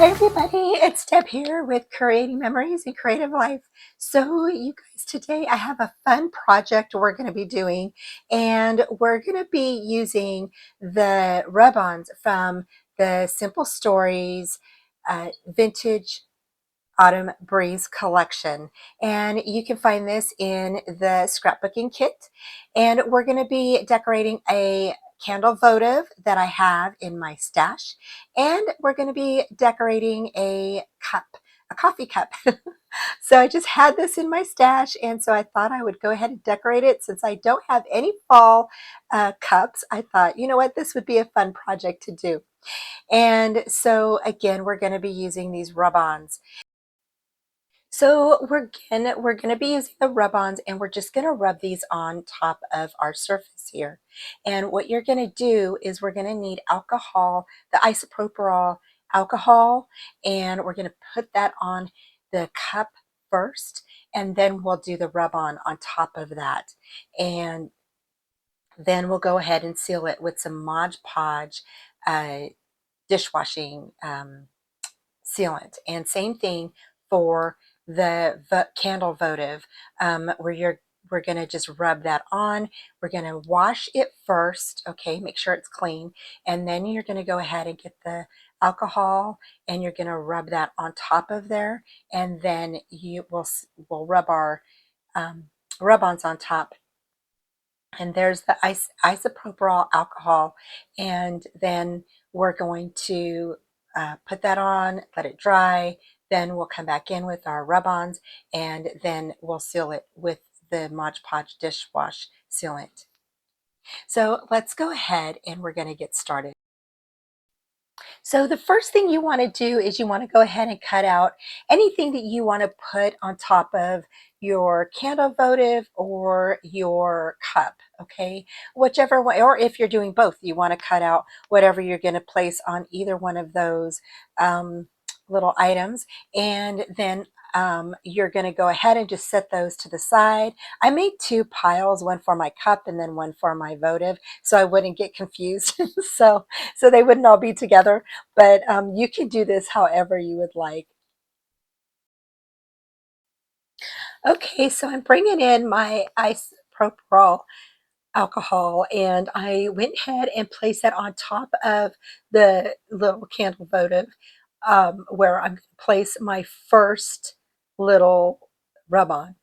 Hey everybody, it's Deb here with Creating Memories and Creative Life. So you guys, today I have a fun project we're going to be doing, and we're going to be using the Rubons from the Simple Stories Vintage Autumn Breeze collection, and you can find this in the scrapbooking kit. And we're going to be decorating a candle votive that I have in my stash, and we're going to be decorating a coffee cup. So I just had this in my stash, and so I thought I would go ahead and decorate it. Since I don't have any fall cups, I thought, you know what, this would be a fun project to do. And so again, we're going to be using these rub-ons. So we're gonna be using the rub-ons, and we're just gonna rub these on top of our surface here. And what you're gonna do is we're gonna need alcohol, the isopropyl alcohol, and we're gonna put that on the cup first, and then we'll do the rub-on top of that. And then we'll go ahead and seal it with some Mod Podge dishwashing sealant. And same thing for the candle votive, where we're going to just rub that on. We're going to wash it first, okay, make sure it's clean, and then you're going to go ahead and get the alcohol, and you're going to rub that on top of there, and then we'll rub our rub-ons on top. And there's the isopropyl alcohol, and then we're going to put that on, let it dry, then we'll come back in with our rub-ons, and then we'll seal it with the Mod Podge dishwash sealant. So let's go ahead and we're going to get started. So the first thing you want to do is you want to go ahead and cut out anything that you want to put on top of your candle votive or your cup, okay? Whichever way, or if you're doing both, you want to cut out whatever you're going to place on either one of those little items. And then you're going to go ahead and just set those to the side. I made two piles, one for my cup and then one for my votive, so I wouldn't get confused. so they wouldn't all be together, but you can do this however you would like. Okay, so I'm bringing in my isopropyl alcohol, and I went ahead and placed that on top of the little candle votive, where I'm going to place my first little rub-on.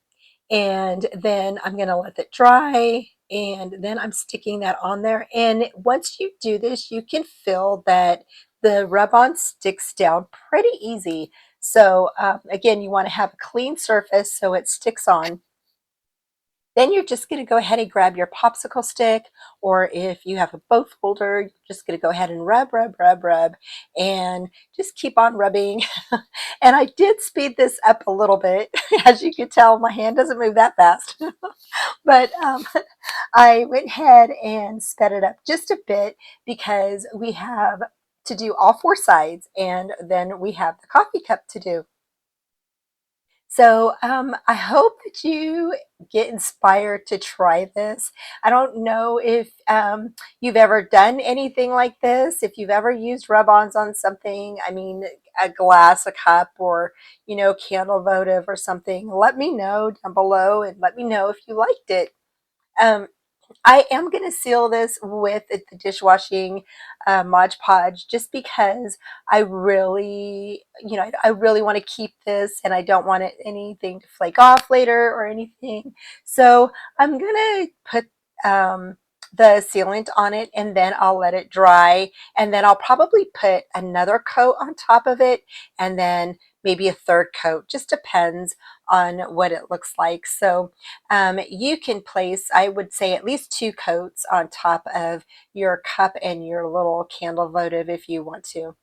And then I'm going to let it dry, and then I'm sticking that on there. And once you do this, you can feel that the rub-on sticks down pretty easy. So again, you want to have a clean surface so it sticks on. Then you're just going to go ahead and grab your popsicle stick, or if you have a both holder, you're just going to go ahead and rub, rub, rub, rub, and just keep on rubbing. And I did speed this up a little bit. As you can tell, my hand doesn't move that fast. But I went ahead and sped it up just a bit because we have to do all four sides, and then we have the coffee cup to do. So I hope that you get inspired to try this. I don't know if you've ever done anything like this, if you've ever used rub-ons on something, I mean, a glass, a cup, or, you know, candle votive or something. Let me know down below, and let me know if you liked it. Um, I am going to seal this with the dishwashing Mod Podge, just because I really, you know, I really want to keep this, and I don't want anything to flake off later or anything. So I'm going to put the sealant on it, and then I'll let it dry, and then I'll probably put another coat on top of it, and then maybe a third coat. Just depends on what it looks like. So you can place, I would say, at least two coats on top of your cup and your little candle votive if you want to.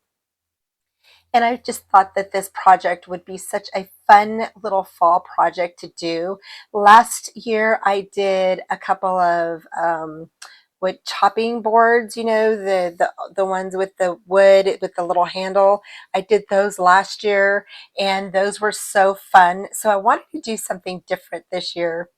And I just thought that this project would be such a fun little fall project to do. Last year I did a couple of wood chopping boards, you know, the ones with the wood with the little handle. I did those last year, and those were so fun. So I wanted to do something different this year.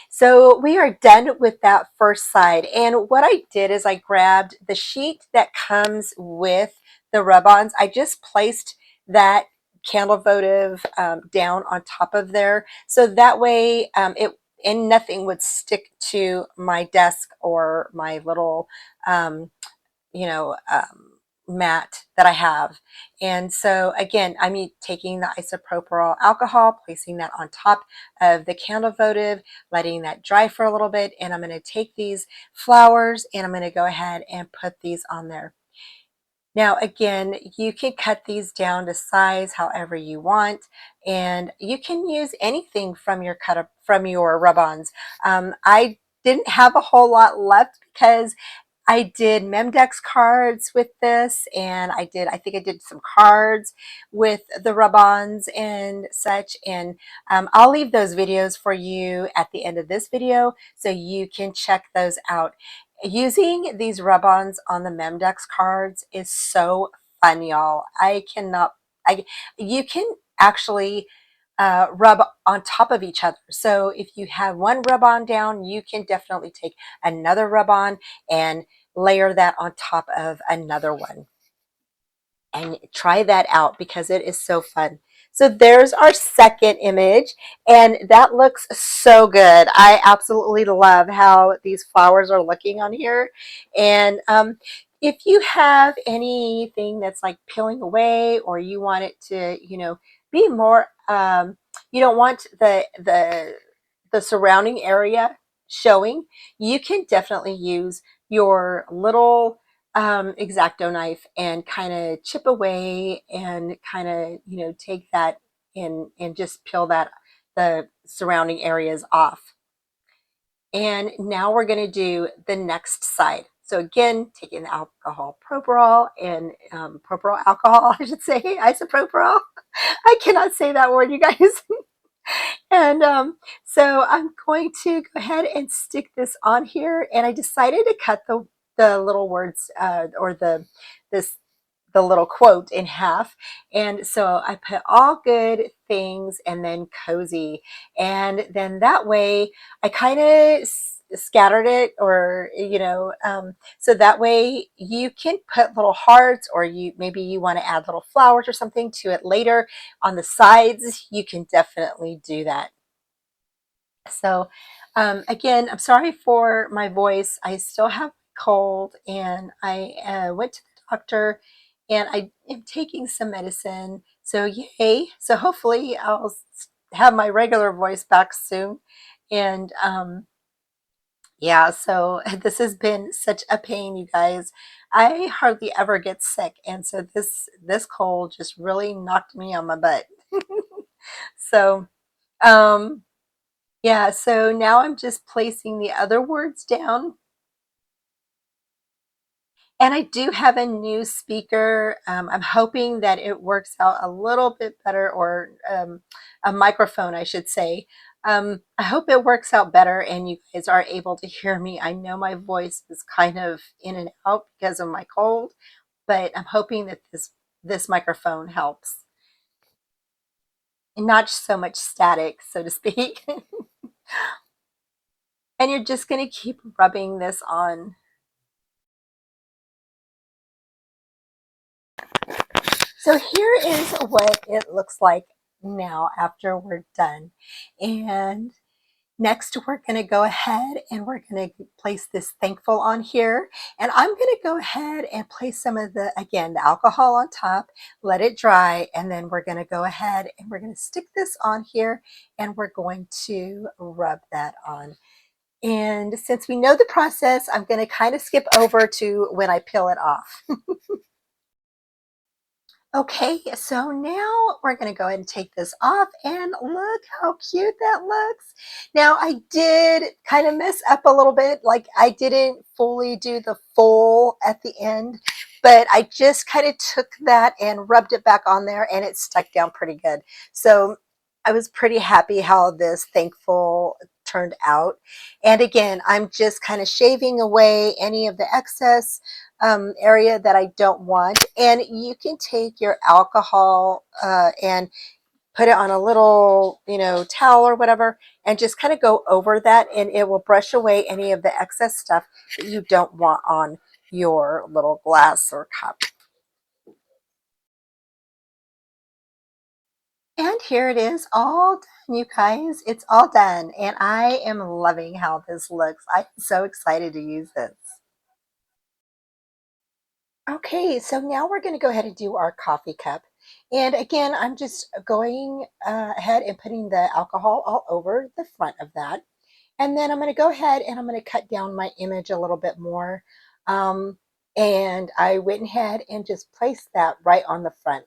So we are done with that first side. And what I did is I grabbed the sheet that comes with the rub-ons. I just placed that candle votive down on top of there. So that way and nothing would stick to my desk or my little, um, you know, mat that I have. And so again, I'm taking the isopropyl alcohol, placing that on top of the candle votive, letting that dry for a little bit. And I'm going to take these flowers and I'm going to go ahead and put these on there. Now, again, you can cut these down to size however you want, and you can use anything from your from your rub-ons. I didn't have a whole lot left because I did Memdex cards with this, and I think I did some cards with the rub-ons and such. And I'll leave those videos for you at the end of this video so you can check those out. Using these rub-ons on the Memdex cards is so fun, y'all. You can actually rub on top of each other. So if you have one rub-on down, you can definitely take another rub-on and layer that on top of another one. And try that out because it is so fun. So there's our second image, and that looks so good. I absolutely love how these flowers are looking on here. And if you have anything that's like peeling away, or you want it to, be more, you don't want the surrounding area showing, you can definitely use your little X-Acto knife and kind of chip away and kind of, take that and just peel the surrounding areas off. And now we're going to do the next side. So again, taking the alcohol propyl and propyl alcohol, I should say, isopropyl. I cannot say that word, you guys. And so I'm going to go ahead and stick this on here. And I decided to cut the little words or this the little quote in half. And so I put all good things and then cozy. And then that way I kind of scattered it, or so that way you can put little hearts, or maybe you want to add little flowers or something to it later on the sides. You can definitely do that. So again, I'm sorry for my voice. I still have a cold, and I went to the doctor, and I am taking some medicine. So yay. So hopefully I'll have my regular voice back soon. And yeah, so this has been such a pain, you guys. I hardly ever get sick, and so this cold just really knocked me on my butt. So yeah, so now I'm just placing the other words down. And I do have a new speaker. I'm hoping that it works out a little bit better, or a microphone, I should say. I hope it works out better and you guys are able to hear me. I know my voice is kind of in and out because of my cold, but I'm hoping that this microphone helps. And not so much static, so to speak. And you're just going to keep rubbing this on. So here is what it looks like now after we're done. And next we're going to go ahead and we're going to place this thankful on here. And I'm going to go ahead and place some of again, the alcohol on top, let it dry, and then we're going to go ahead and we're going to stick this on here, and we're going to rub that on. And since we know the process, I'm going to kind of skip over to when I peel it off. Okay, so now we're going to go ahead and take this off, and look how cute that looks. Now I did kind of mess up a little bit, like I didn't fully do the full at the end, but I just kind of took that and rubbed it back on there, and it stuck down pretty good. So I was pretty happy how this thankful turned out. And again, I'm just kind of shaving away any of the excess area that I don't want. And you can take your alcohol and put it on a little, towel or whatever, and just kind of go over that, and it will brush away any of the excess stuff that you don't want on your little glass or cup. And here it is all done, you guys. It's all done. And I am loving how this looks. I'm so excited to use this. Okay, so now we're going to go ahead and do our coffee cup. And again, I'm just going ahead and putting the alcohol all over the front of that. And then I'm going to go ahead and I'm going to cut down my image a little bit more. Um, and I went ahead and just placed that right on the front.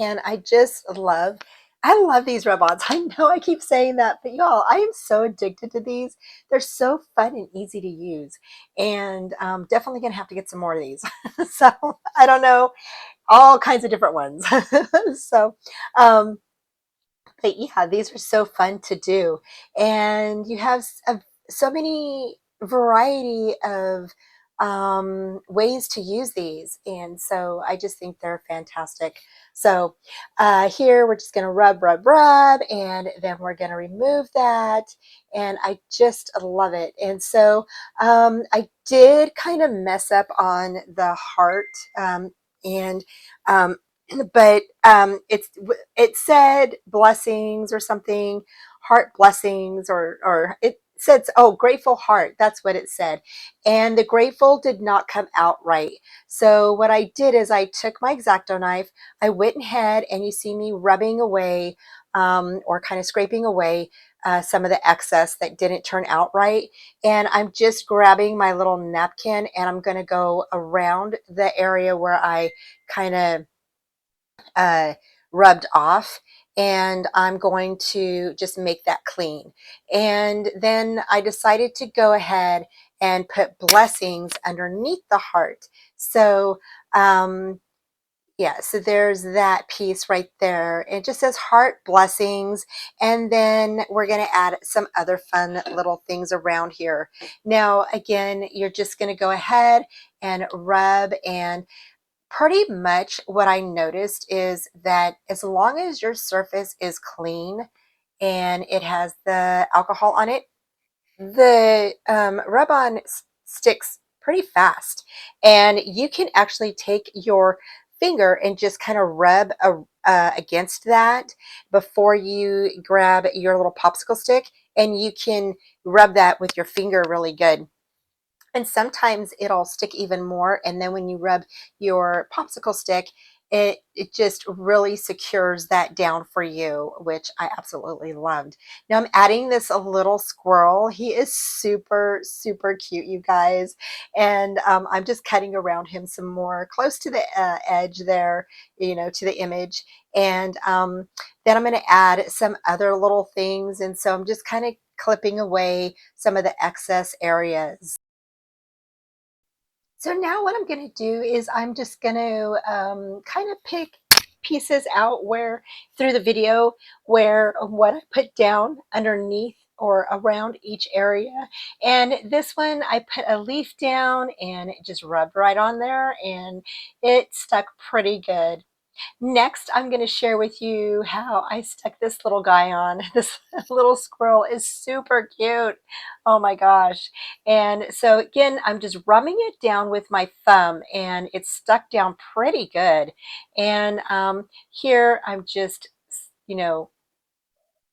And I love these robots. I know I keep saying that, but y'all, I am so addicted to these. They're so fun and easy to use. And definitely going to have to get some more of these. So I don't know, all kinds of different ones. So, um, but yeah, these are so fun to do. And you have so many variety of ways to use these. And so I just think they're fantastic. So here we're just going to rub, rub, rub, and then we're going to remove that. And I just love it. And so I did kind of mess up on the heart. And um, but it said blessings or something, heart blessings, or it said, oh, grateful heart, that's what it said. And the grateful did not come out right. So what I did is I took my X-Acto knife, I went ahead, and you see me rubbing away or kind of scraping away some of the excess that didn't turn out right. And I'm just grabbing my little napkin and I'm going to go around the area where I kind of uh, rubbed off, and I'm going to just make that clean. And then I decided to go ahead and put blessings underneath the heart. So yeah, so there's that piece right there. It just says heart blessings. And then we're going to add some other fun little things around here. Now, again, you're just going to go ahead and rub, and pretty much what I noticed is that as long as your surface is clean and it has the alcohol on it, the rub-on sticks pretty fast. And you can actually take your finger and just kind of rub against that before you grab your little popsicle stick, and you can rub that with your finger really good. And sometimes it'll stick even more. And then when you rub your popsicle stick, it just really secures that down for you, which I absolutely loved. Now I'm adding this a little squirrel. He is super, super cute, you guys. And I'm just cutting around him some more close to the edge there, you know, to the image. And then I'm going to add some other little things. And so I'm just kind of clipping away some of the excess areas. So now what I'm going to do is I'm just going to kind of pick pieces out where through the video where what I put down underneath or around each area. And this one I put a leaf down and it just rubbed right on there and it stuck pretty good. Next, I'm going to share with you how I stuck this little guy on. This little squirrel is super cute. Oh my gosh. And so again, I'm just rubbing it down with my thumb and it's stuck down pretty good. And here I'm just, you know,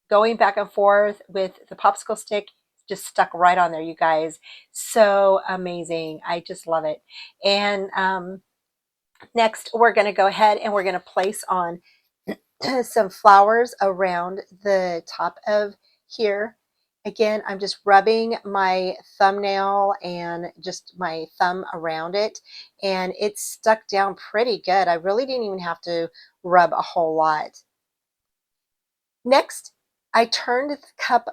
going back and forth with the popsicle stick, just stuck right on there, you guys. So amazing. I just love it. And next, we're going to go ahead and we're going to place on some flowers around the top of here. Again, I'm just rubbing my thumbnail and just my thumb around it, and it's stuck down pretty good. I really didn't even have to rub a whole lot. Next, I turned the cup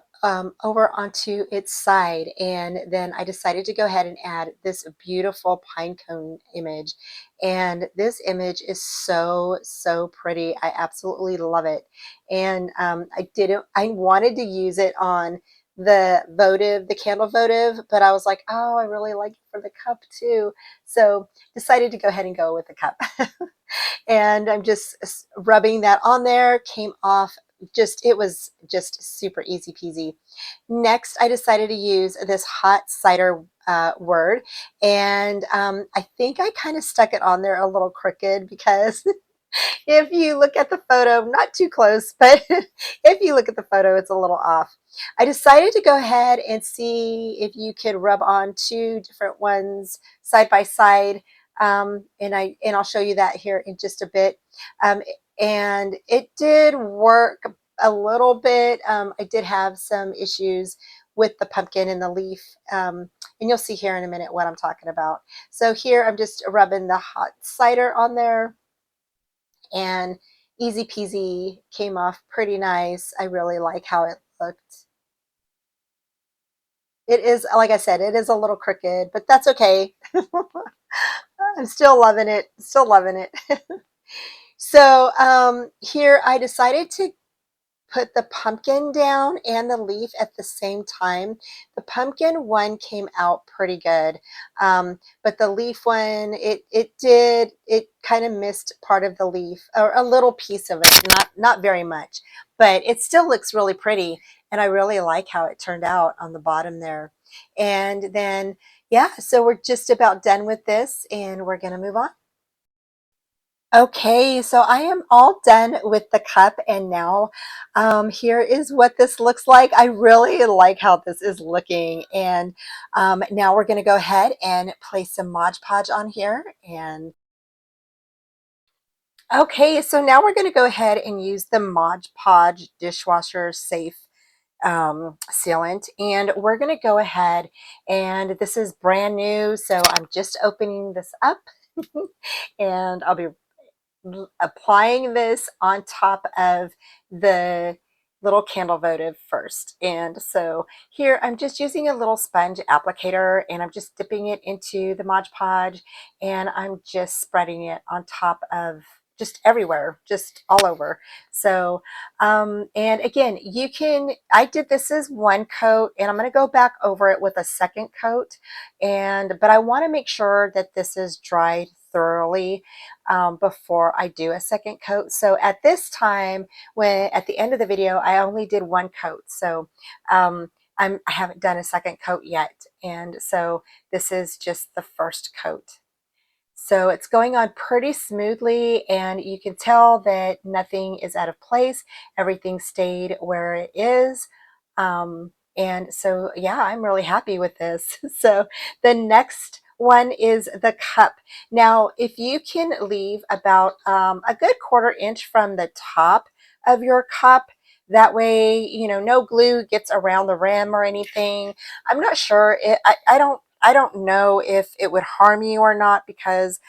over onto its side, and then I decided to go ahead and add this beautiful pine cone image. And this image is so, so pretty. I absolutely love it. And I wanted to use it on the votive, the candle votive, but I was like, oh, I really like it for the cup too. So decided to go ahead and go with the cup. And I'm just rubbing that on there, came off just, it was just super easy peasy. Next, I decided to use this hot cider word, and I think I kind of stuck it on there a little crooked because If you look at the photo, not too close, but if you look at the photo, it's a little off. I decided to go ahead and see if you could rub on two different ones side by side. I'll show you that here in just a bit. Um, and it did work a little bit. I did have some issues with the pumpkin and the leaf. And you'll see here in a minute what I'm talking about. So here I'm just rubbing the hot cider on there, and easy peasy, came off pretty nice. I really like how it looked. It is, like I said, it is a little crooked, but that's okay. I'm still loving it, still loving it. So here I decided to put the pumpkin down and the leaf at the same time. The pumpkin one came out pretty good, but the leaf one, it kind of missed part of the leaf, or a little piece of it, not very much, but it still looks really pretty, and I really like how it turned out on the bottom there. And then, yeah, so we're just about done with this, and we're gonna move on. Okay, so I am all done with the cup, and now here is what this looks like. I really like how this is looking, and now we're going to go ahead and place some Mod Podge on here. And okay, so now we're going to go ahead and use the Mod Podge dishwasher safe sealant, and we're going to go ahead, and this is brand new, so I'm just opening this up. And I'll be applying this on top of the little candle votive first. And so here I'm just using a little sponge applicator, and I'm just dipping it into the Mod Podge, and I'm just spreading it on top of just everywhere, just all over. So and again, you can, I did this as one coat, and I'm going to go back over it with a second coat, but I want to make sure that this is dried thoroughly before I do a second coat. So at this time, when at the end of the video, I only did one coat. So I haven't done a second coat yet. And so this is just the first coat. So it's going on pretty smoothly, and you can tell that nothing is out of place. Everything stayed where it is. And so, yeah, I'm really happy with this. So the next one is the cup. Now, if you can leave about a good 1/4 inch from the top of your cup, that way, you know, no glue gets around the rim or anything. I'm not sure. I don't know if it would harm you or not, because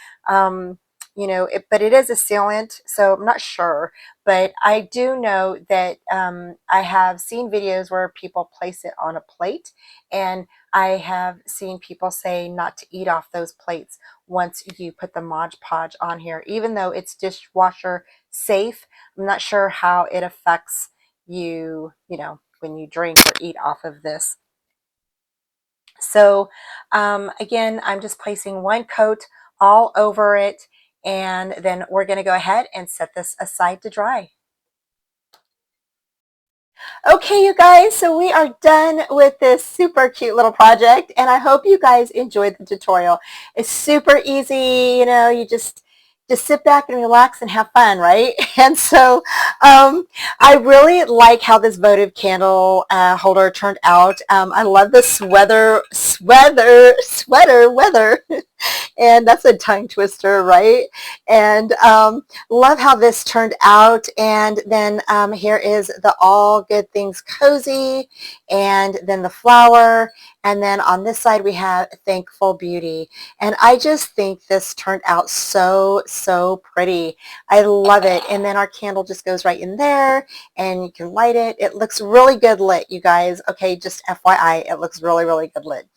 you know, but it is a sealant, so I'm not sure. But I do know that I have seen videos where people place it on a plate, and I have seen people say not to eat off those plates once you put the Mod Podge on here, even though it's dishwasher safe. I'm not sure how it affects you, you know, when you drink or eat off of this. So again, I'm just placing one coat all over it, and then we're going to go ahead and set this aside to dry. Okay, you guys, so we are done with this super cute little project, and I hope you guys enjoyed the tutorial. It's super easy, you know, you just sit back and relax and have fun, right? And so I really like how this votive candle holder turned out. I love the sweater weather. And that's a tongue twister, right? And love how this turned out. And then here is the All Good Things Cozy, and then the flower, and then on this side we have Thankful Beauty. And I just think this turned out so pretty. I love it. And then our candle just goes right in there, and you can light it. It looks really good lit, you guys. Okay, just FYI, it looks really good lit.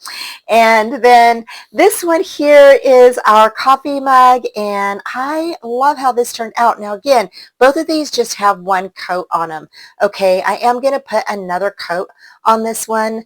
And then this one here is our coffee mug, and I love how this turned out. Now again, both of these just have one coat on them. Okay, I am going to put another coat on this one.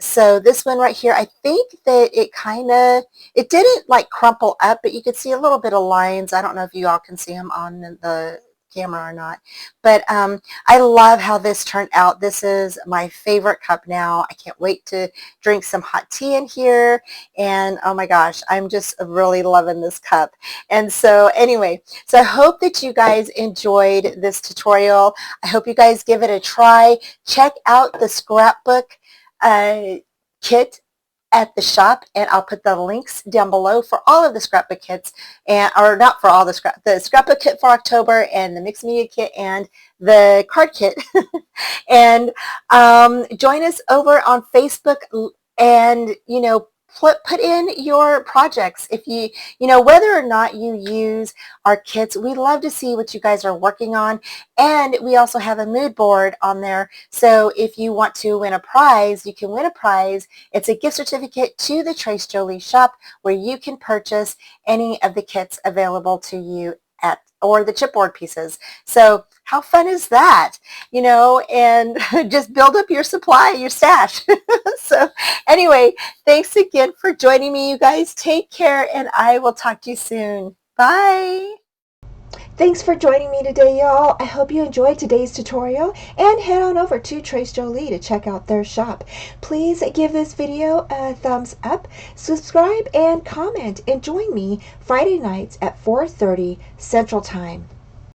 So this one right here, I think that it didn't like crumple up, but you could see a little bit of lines. I don't know if you all can see them on the camera or not. But I love how this turned out. This is my favorite cup now. I can't wait to drink some hot tea in here. And oh my gosh, I'm just really loving this cup. And so anyway, so I hope that you guys enjoyed this tutorial. I hope you guys give it a try. Check out the scrapbook kit at the shop, and I'll put the links down below for all of the scrapbook kits, and or not for all the scrapbook kit for October, and the mixed media kit, and the card kit. And join us over on Facebook, and put in your projects. If whether or not you use our kits, we love to see what you guys are working on. And we also have a mood board on there, so if you want to win a prize, you can win a prize. It's a gift certificate to the Trace Jolie shop, where you can purchase any of the kits available to you or the chipboard pieces. So how fun is that? And just build up your supply, your stash. So anyway, thanks again for joining me, you guys. Take care, and I will talk to you soon. Bye. Thanks for joining me today, y'all. I hope you enjoyed today's tutorial, and head on over to Trace Jolie to check out their shop. Please give this video a thumbs up, subscribe, and comment, and join me Friday nights at 4:30 Central Time.